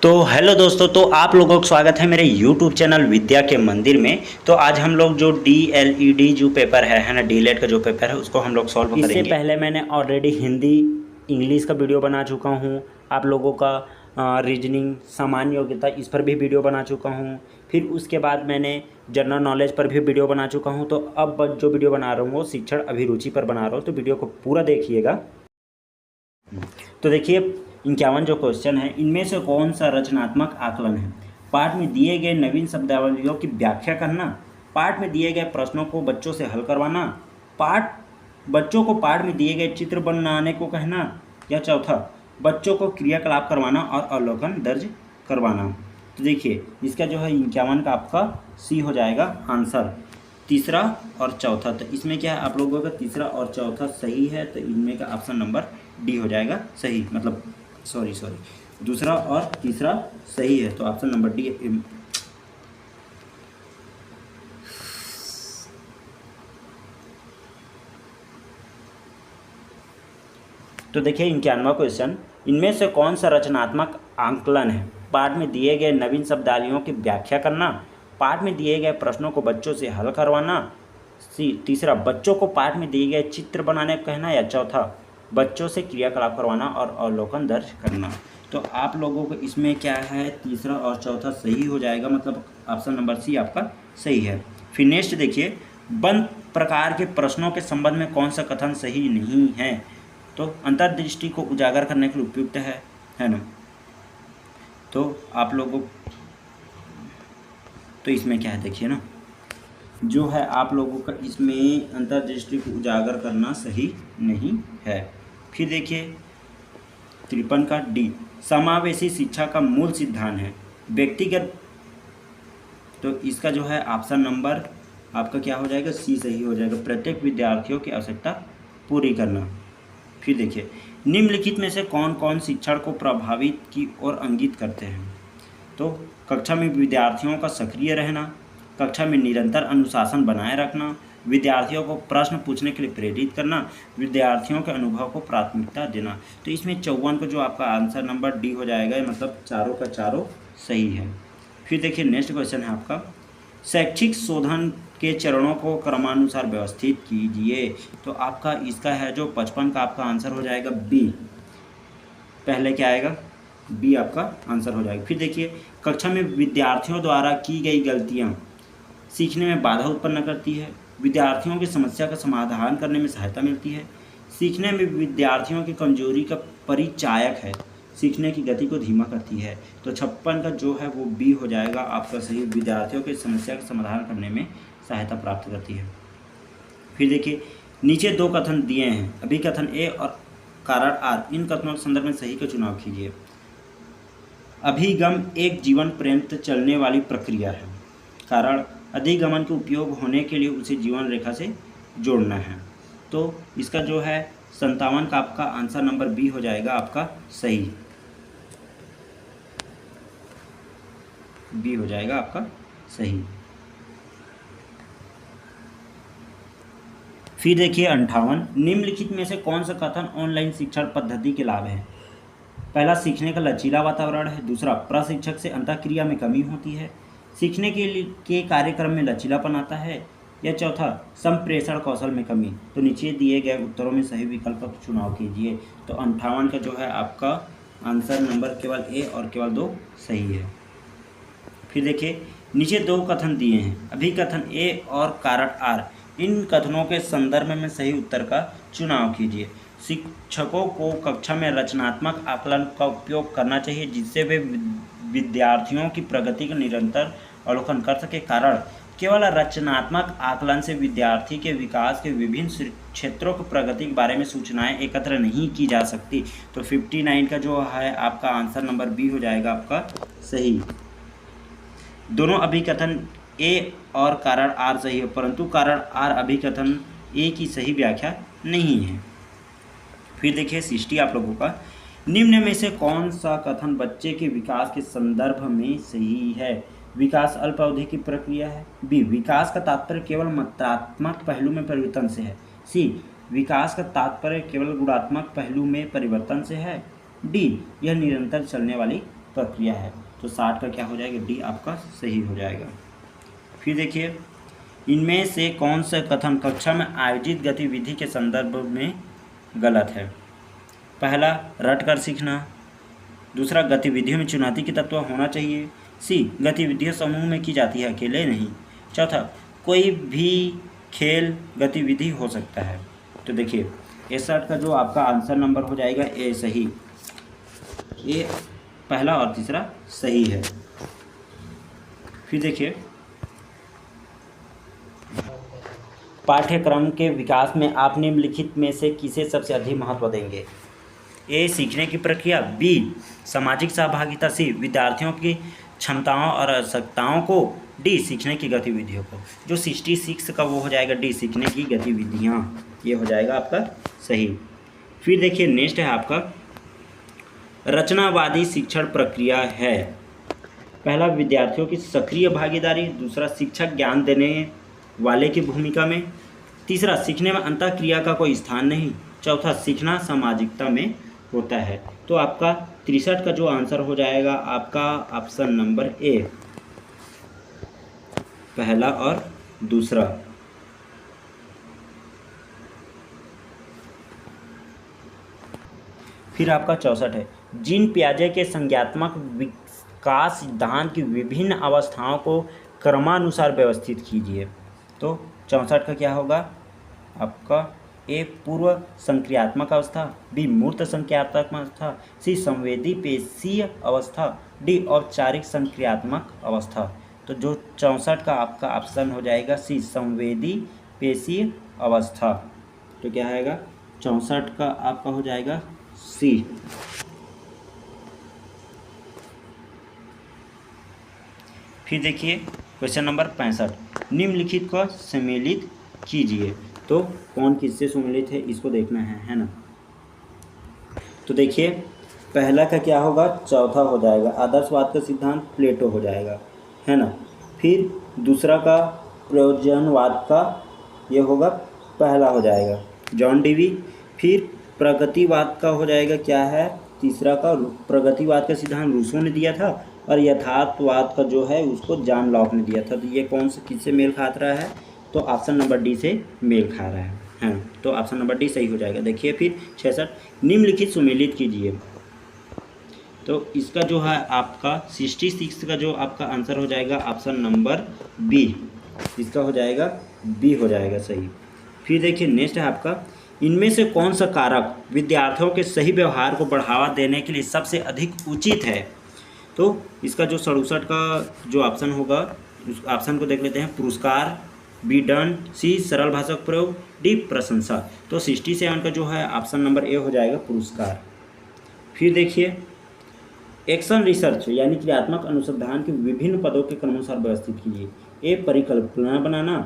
तो हेलो दोस्तों, तो आप लोगों का स्वागत है मेरे YouTube चैनल विद्या के मंदिर में। तो आज हम लोग जो DLED जो पेपर है ना, डीएलएड का जो पेपर है उसको हम लोग सॉल्व करेंगे। इससे पहले मैंने ऑलरेडी हिंदी इंग्लिश का वीडियो बना चुका हूँ। आप लोगों का रीजनिंग सामान्य योग्यता इस पर भी वीडियो बना चुका हूँ। फिर उसके बाद मैंने जनरल नॉलेज पर भी वीडियो बना चुका हूँ। तो अब जो वीडियो बना रहा हूँ वो शिक्षण अभिरुचि पर बना रहा हूँ, तो वीडियो को पूरा देखिएगा। तो देखिए 51 जो क्वेश्चन है, इनमें से कौन सा रचनात्मक आकलन है। पाठ में दिए गए नवीन शब्दावलियों की व्याख्या करना, पाठ में दिए गए प्रश्नों को बच्चों से हल करवाना, बच्चों को पाठ में दिए गए चित्र बनाने को कहना, या चौथा बच्चों को क्रियाकलाप करवाना और अवलोकन दर्ज करवाना। तो देखिए इसका जो है 51 का आपका सी हो जाएगा आंसर, तीसरा और चौथा। तो इसमें क्या है, आप लोगों का तीसरा और चौथा सही है, तो इनमें का ऑप्शन नंबर डी हो जाएगा सही, मतलब सॉरी दूसरा और तीसरा सही है, तो ऑप्शन नंबर डी। तो देखिए 51वां क्वेश्चन, इनमें से कौन सा रचनात्मक आकलन है। पाठ में दिए गए नवीन शब्दावलियों की व्याख्या करना, पाठ में दिए गए प्रश्नों को बच्चों से हल करवाना, तीसरा बच्चों को पाठ में दिए गए चित्र बनाने को कहना, या चौथा बच्चों से क्रियाकलाप करवाना और अवलोकन दर्ज करना। तो आप लोगों को इसमें क्या है, तीसरा और चौथा सही हो जाएगा, मतलब ऑप्शन नंबर सी आपका सही है। फिर नेक्स्ट देखिए, बंद प्रकार के प्रश्नों के संबंध में कौन सा कथन सही नहीं है। तो अंतर्दृष्टि को उजागर करने के लिए उपयुक्त है ना। तो आप लोगों तो इसमें क्या है देखिए ना, जो है आप लोगों का इसमें अंतर्दृष्टि को उजागर करना सही नहीं है। फिर देखिए 53 का डी, समावेशी शिक्षा का मूल सिद्धांत है व्यक्तिगत। तो इसका जो है ऑप्शन नंबर आपका क्या हो जाएगा, सी सही हो जाएगा, प्रत्येक विद्यार्थियों की आवश्यकता पूरी करना। फिर देखिए निम्नलिखित में से कौन कौन शिक्षण को प्रभावित की ओर इंगित करते हैं। तो कक्षा में विद्यार्थियों का सक्रिय रहना, कक्षा में निरंतर अनुशासन बनाए रखना, विद्यार्थियों को प्रश्न पूछने के लिए प्रेरित करना, विद्यार्थियों के अनुभव को प्राथमिकता देना। तो इसमें 54 को जो आपका आंसर नंबर डी हो जाएगा, मतलब चारों का चारों सही है। फिर देखिए नेक्स्ट क्वेश्चन है आपका, शैक्षिक शोधन के चरणों को क्रमानुसार व्यवस्थित कीजिए। तो आपका इसका है जो 55 का आपका आंसर हो जाएगा बी, पहले क्या आएगा, बी आपका आंसर हो जाएगा। फिर देखिए कक्षा में विद्यार्थियों द्वारा की गई गलतियाँ सीखने में बाधा उत्पन्न करती है, विद्यार्थियों की समस्या का समाधान करने में सहायता मिलती है, सीखने में विद्यार्थियों की कमजोरी का परिचायक है, सीखने की गति को धीमा करती है। तो 56 का जो है वो बी हो जाएगा आपका सही, विद्यार्थियों की समस्या का समाधान करने में सहायता प्राप्त करती है। फिर देखिए नीचे दो कथन दिए हैं, अभिकथन ए और कारण आर, इन कथनों के संदर्भ में सही का चुनाव कीजिए। अभिगम एक जीवन पर्यंत चलने वाली प्रक्रिया है, कारण अधिगमन के उपयोग होने के लिए उसे जीवन रेखा से जोड़ना है। तो इसका जो है 57 का आपका आंसर नंबर बी हो जाएगा आपका सही, बी हो जाएगा आपका सही। फिर देखिए 58, निम्नलिखित में से कौन सा कथन ऑनलाइन शिक्षण पद्धति के लाभ है। पहला, सीखने का लचीला वातावरण है। दूसरा, प्रशिक्षक से अंतःक्रिया में कमी होती है। सीखने के कार्यक्रम में लचीलापन आता है। या चौथा, संप्रेषण कौशल में कमी। तो नीचे दिए गए उत्तरों में सही विकल्प का चुनाव कीजिए। तो 58 का जो है आपका आंसर नंबर केवल ए और केवल 2 सही है। फिर देखिए नीचे दो कथन दिए हैं, अभिकथन ए और कारण आर, इन कथनों के संदर्भ में सही उत्तर का चुनाव कीजिए। शिक्षकों को कक्षा में रचनात्मक आकलन का उपयोग करना चाहिए, जिससे वे विद्यार्थियों की प्रगति का निरंतर अवलोकन कर सके। कारण, केवल रचनात्मक आकलन से विद्यार्थी के विकास के विभिन्न क्षेत्रों की प्रगति के बारे में सूचनाएं एकत्र नहीं की जा सकती। तो 59 का जो है आपका आंसर नंबर बी हो जाएगा आपका सही। दोनों अभिकथन ए और कारण आर सही है, परंतु कारण आर अभिकथन ए की सही व्याख्या नहीं है। फिर देखिए 60 आप लोगों का, निम्न में से कौन सा कथन बच्चे के विकास के संदर्भ में सही है। विकास अल्प अवधि की प्रक्रिया है। बी, विकास का तात्पर्य केवल मात्रात्मक पहलू में परिवर्तन से है। सी, विकास का तात्पर्य केवल गुणात्मक पहलू में परिवर्तन से है। डी, यह निरंतर चलने वाली प्रक्रिया है। तो 60 का क्या हो जाएगा, डी आपका सही हो जाएगा। फिर देखिए, इनमें से कौन सा कथन कक्षा में आयोजित गतिविधि के संदर्भ में गलत है। पहला, रट कर सीखना। दूसरा, गतिविधियों में चुनौती की तत्व होना चाहिए। सी, गतिविधियाँ समूह में की जाती है, अकेले नहीं। चौथा, कोई भी खेल गतिविधि हो सकता है। तो देखिए 61 का जो आपका आंसर नंबर हो जाएगा ए सही, ए पहला और तीसरा सही है। फिर देखिए, पाठ्यक्रम के विकास में आप निम्नलिखित में से किसे सबसे अधिक महत्व देंगे। ए, सीखने की प्रक्रिया। बी, सामाजिक सहभागिता। सी, विद्यार्थियों की क्षमताओं और आवश्यकताओं को। डी, सीखने की गतिविधियों को। जो 66 का वो हो जाएगा डी, सीखने की गतिविधियाँ, ये हो जाएगा आपका सही। फिर देखिए नेक्स्ट है आपका रचनावादी शिक्षण प्रक्रिया है। पहला, विद्यार्थियों की सक्रिय भागीदारी। दूसरा, शिक्षक ज्ञान देने वाले की भूमिका में। तीसरा, सीखने में अंतःक्रिया का कोई स्थान नहीं। चौथा, सीखना सामाजिकता में होता है। तो आपका 63 का जो आंसर हो जाएगा आपका ऑप्शन नंबर ए, पहला और दूसरा। फिर आपका 64 है, जीन पियाजे के संज्ञात्मक विकास सिद्धांत की विभिन्न अवस्थाओं को क्रमानुसार व्यवस्थित कीजिए। तो 64 का क्या होगा आपका ए, पूर्व संक्रियात्मक अवस्था। बी, मूर्त संक्रियात्मक अवस्था। सी, संवेदी पेशीय अवस्था। डी, औपचारिक संक्रियात्मक अवस्था। तो जो 64 का आपका ऑप्शन हो जाएगा सी, संवेदी पेशीय अवस्था। तो क्या आएगा 64 का आपका हो जाएगा सी। फिर देखिए क्वेश्चन नंबर 65, निम्नलिखित को सम्मिलित कीजिए। तो कौन किससे सम्मिलित है इसको देखना है ना। तो देखिए पहला का क्या होगा, चौथा हो जाएगा आदर्शवाद का सिद्धांत, प्लेटो हो जाएगा, है ना। फिर दूसरा का प्रयोजनवाद का ये होगा, पहला हो जाएगा जॉन डीवी। फिर प्रगतिवाद का हो जाएगा क्या है, तीसरा का प्रगतिवाद का सिद्धांत रूसो ने दिया था, और यथार्थवाद का जो है उसको जॉन लॉक ने दिया था। तो ये कौन से किससे मेल खा रहा है, तो ऑप्शन नंबर डी से मेल खा रहा है। तो ऑप्शन नंबर डी सही हो जाएगा। देखिए फिर 66, निम्नलिखित सुमेलित कीजिए। तो इसका जो है आपका 66 का जो आपका आंसर हो जाएगा ऑप्शन नंबर बी, इसका हो जाएगा बी हो जाएगा सही। फिर देखिए नेक्स्ट है आपका, इनमें से कौन सा कारक विद्यार्थियों के सही व्यवहार को बढ़ावा देने के लिए सबसे अधिक उचित है। तो इसका जो 67 का जो ऑप्शन होगा उस ऑप्शन को देख लेते हैं, पुरस्कार। बी, दंड। सी, सरल भाषा का प्रयोग। डी, प्रशंसा। तो 67 का जो है ऑप्शन नंबर ए हो जाएगा पुरस्कार। फिर देखिए एक्शन रिसर्च यानी क्रियात्मक अनुसंधान के विभिन्न पदों के क्रमानुसार व्यवस्थित कीजिए। ए, परिकल्पना बनाना।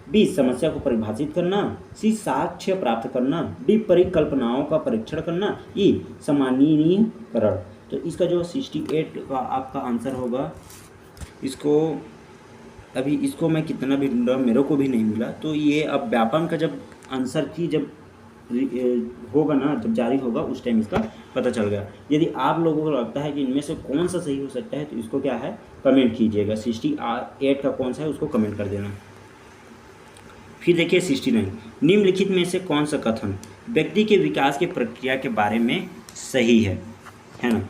बी, समस्या को परिभाषित करना। सी, साक्ष्य प्राप्त करना। डी, परिकल्पनाओं का परीक्षण करना। ई, सामान्यीकरण। तो इसका जो 68 का आपका आंसर होगा, इसको अभी इसको मैं कितना भी ढूंढा मेरे को भी नहीं मिला। तो ये अब व्यापम का जब आंसर की जब होगा ना, जब जारी होगा उस टाइम इसका पता चल गया। यदि आप लोगों को लगता है कि इनमें से कौन सा सही हो सकता है तो इसको क्या है कमेंट कीजिएगा। 68 का कौन सा है उसको कमेंट कर देना। फिर देखिए 69, निम्नलिखित में से कौन सा कथन व्यक्ति के विकास की प्रक्रिया के बारे में सही है ना।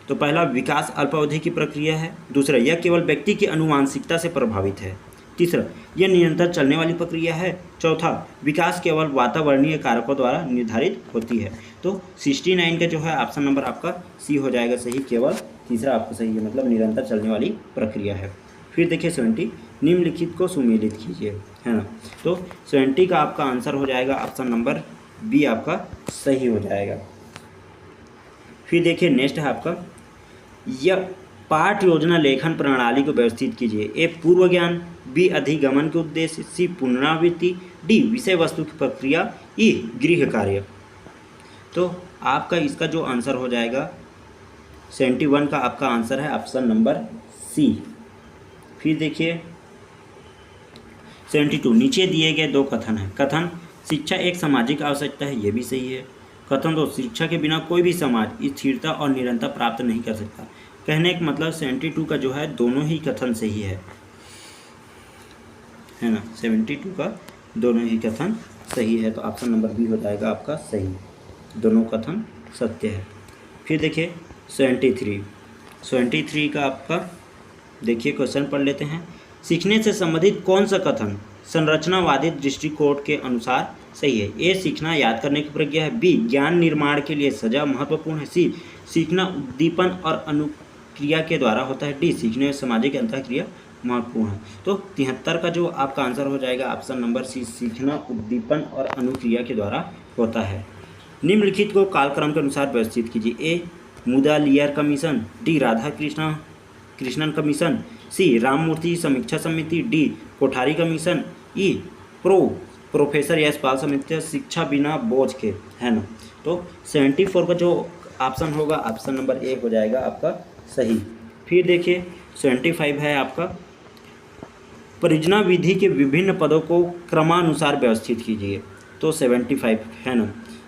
तो पहला, विकास अल्पावधि की प्रक्रिया है। दूसरा, यह केवल व्यक्ति की अनुवांशिकता से प्रभावित है। तीसरा, यह निरंतर चलने वाली प्रक्रिया है। चौथा, विकास केवल वातावरणीय कारकों द्वारा निर्धारित होती है। तो 69 का जो है ऑप्शन नंबर आपका सी हो जाएगा सही, केवल तीसरा आपका सही है, मतलब निरंतर चलने वाली प्रक्रिया है। फिर देखिए 70, निम्नलिखित को सुमेलित कीजिए, है ना। तो 70 का आपका आंसर हो जाएगा ऑप्शन नंबर बी आपका सही हो जाएगा। फिर देखिए नेक्स्ट है आपका, यह पाठ योजना लेखन प्रणाली को व्यवस्थित कीजिए। ए, पूर्व ज्ञान। बी, अधिगमन के उद्देश्य। सी, पुनरावृत्ति। डी, विषय वस्तु की प्रक्रिया। ई, गृह कार्य। तो आपका इसका जो आंसर हो जाएगा 71 का आपका आंसर है ऑप्शन नंबर सी। फिर देखिए 72, नीचे दिए गए दो कथन हैं। कथन, शिक्षा एक सामाजिक आवश्यकता है, ये भी सही है। कथन 2, शिक्षा के बिना कोई भी समाज स्थिरता और निरंतर प्राप्त नहीं कर सकता। कहने का मतलब 72 का जो है दोनों ही कथन सही है ना। 72 का दोनों ही कथन सही है, तो ऑप्शन नंबर बी हो जाएगा आपका सही, दोनों कथन सत्य है। फिर देखिए 73 का आपका देखिए क्वेश्चन पढ़ लेते हैं। सीखने से संबंधित कौन सा कथन संरचनावादी दृष्टिकोण के अनुसार सही है? ए, सीखना याद करने की प्रक्रिया है। बी, ज्ञान निर्माण के लिए सजा महत्वपूर्ण है। सी, सीखना उद्दीपन और अनुक्रिया के द्वारा होता है। डी, सीखने में सामाजिक अंतःक्रिया महत्वपूर्ण है। तो 73 का जो आपका आंसर हो जाएगा ऑप्शन नंबर सी, सीखना उद्दीपन और अनुक्रिया के द्वारा होता है। निम्नलिखित को कालक्रम के अनुसार व्यवस्थित कीजिए। A, Mudaliar commission. D, Radha Krishnan commission. C, Ramamurthy समीक्षा समिति। D, Kothari commission. E, professor Yashpal समिति, शिक्षा बिना बोझ के, है ना। तो 74 का जो ऑप्शन होगा ऑप्शन नंबर ए हो जाएगा आपका सही। फिर देखिए 75 है आपका, परियोजना विधि के विभिन्न पदों को क्रमानुसार व्यवस्थित कीजिए। तो 75 है ना।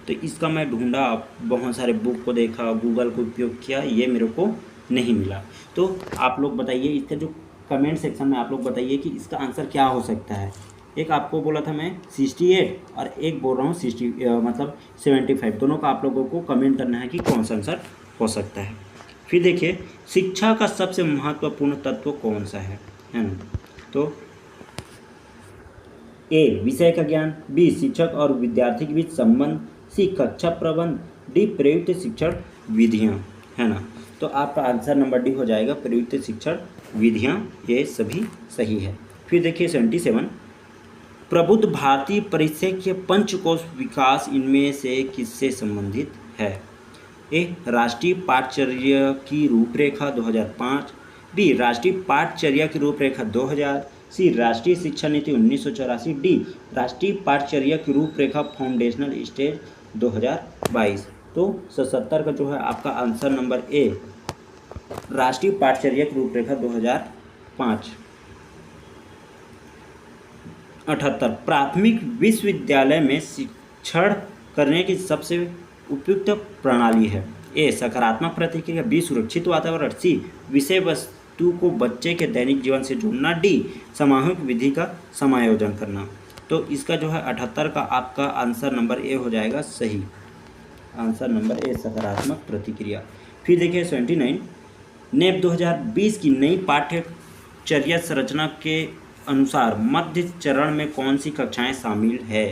तो इसका मैं ढूंढा, बहुत सारे बुक को देखा, गूगल को उपयोग किया, ये मेरे को नहीं मिला। तो आप लोग बताइए, इसका जो कमेंट सेक्शन में आप लोग बताइए कि इसका आंसर क्या हो सकता है। एक आपको बोला था मैं 68 और एक बोल रहा हूँ 75, दोनों का आप लोगों को कमेंट करना है कि कौन सा आंसर हो सकता है। फिर देखिए शिक्षा का सबसे महत्वपूर्ण तत्व कौन सा है ना। तो ए, विषय का ज्ञान। बी, शिक्षक और विद्यार्थी के बीच संबंध। सी, कक्षा प्रबंध। डी, प्रयुक्त शिक्षण विधियाँ, है ना। तो आपका आंसर नंबर डी हो जाएगा प्रयुक्त शिक्षण विधियाँ, ये सभी सही है। फिर देखिए 77, प्रबुद्ध भारतीय परिषद के पंचकोश विकास इनमें से किससे संबंधित है? ए, राष्ट्रीय पाठचर्या की रूपरेखा 2005। बी, राष्ट्रीय पाठचर्या की रूपरेखा 2000। सी, राष्ट्रीय शिक्षा नीति 1984। डी, राष्ट्रीय पाठचर्या की रूपरेखा फाउंडेशनल स्टेज 2022। तो 77 का जो है आपका आंसर नंबर ए, राष्ट्रीय पाठचर्या की रूपरेखा 2005। 78, प्राथमिक विश्वविद्यालय में शिक्षण करने की सबसे उपयुक्त प्रणाली है? ए, सकारात्मक प्रतिक्रिया। बी, सुरक्षित वातावरण। सी, विषय वस्तु को बच्चे के दैनिक जीवन से जोड़ना। डी, सामूहिक विधि का समायोजन करना। तो इसका जो है 78 का आपका आंसर नंबर ए हो जाएगा सही, आंसर नंबर ए, सकारात्मक प्रतिक्रिया। फिर देखिए 79, नेप 2020 की नई पाठ्यचर्या संरचना के अनुसार मध्य चरण में कौन सी कक्षाएं शामिल है?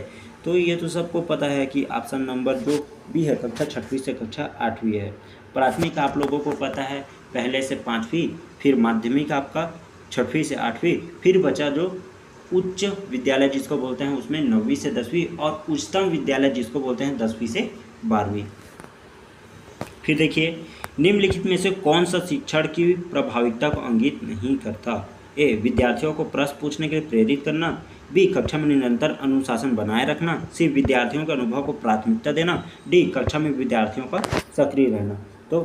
तो ये तो सबको पता है कि ऑप्शन नंबर जो बी है, कक्षा 6वीं से कक्षा 8वीं है। प्राथमिक आप लोगों को पता है पहले से 5वीं, फिर माध्यमिक आपका 6वीं से 8वीं, फिर बचा जो उच्च विद्यालय जिसको बोलते हैं उसमें 9वीं से 10वीं, और उच्चतम विद्यालय जिसको बोलते हैं 10वीं से 12वीं। फिर देखिए निम्नलिखित में से कौन सा शिक्षण की प्रभाविकता को इंगित नहीं करता? ए, विद्यार्थियों को प्रश्न पूछने के लिए प्रेरित करना। बी, कक्षा में निरंतर अनुशासन बनाए रखना। सी, विद्यार्थियों के अनुभव को प्राथमिकता देना। डी, कक्षा में विद्यार्थियों का सक्रिय रहना। तो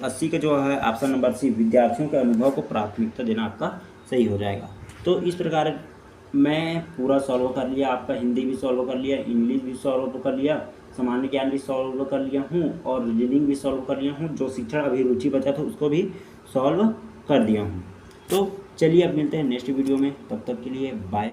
80 का जो है ऑप्शन नंबर सी, विद्यार्थियों के अनुभव को प्राथमिकता देना आपका सही हो जाएगा। तो इस प्रकार मैं पूरा सॉल्व कर लिया, आपका हिंदी भी सॉल्व कर लिया, इंग्लिश भी सॉल्व कर लिया, सामान्य ज्ञान भी सॉल्व कर लिया हूँ, और रीजनिंग भी सॉल्व कर लिया हूँ। जो शिक्षण अभिरुचि बचा था उसको भी सॉल्व कर दिया हूँ। तो चलिए अब मिलते हैं नेक्स्ट वीडियो में, तब तक के लिए बाय।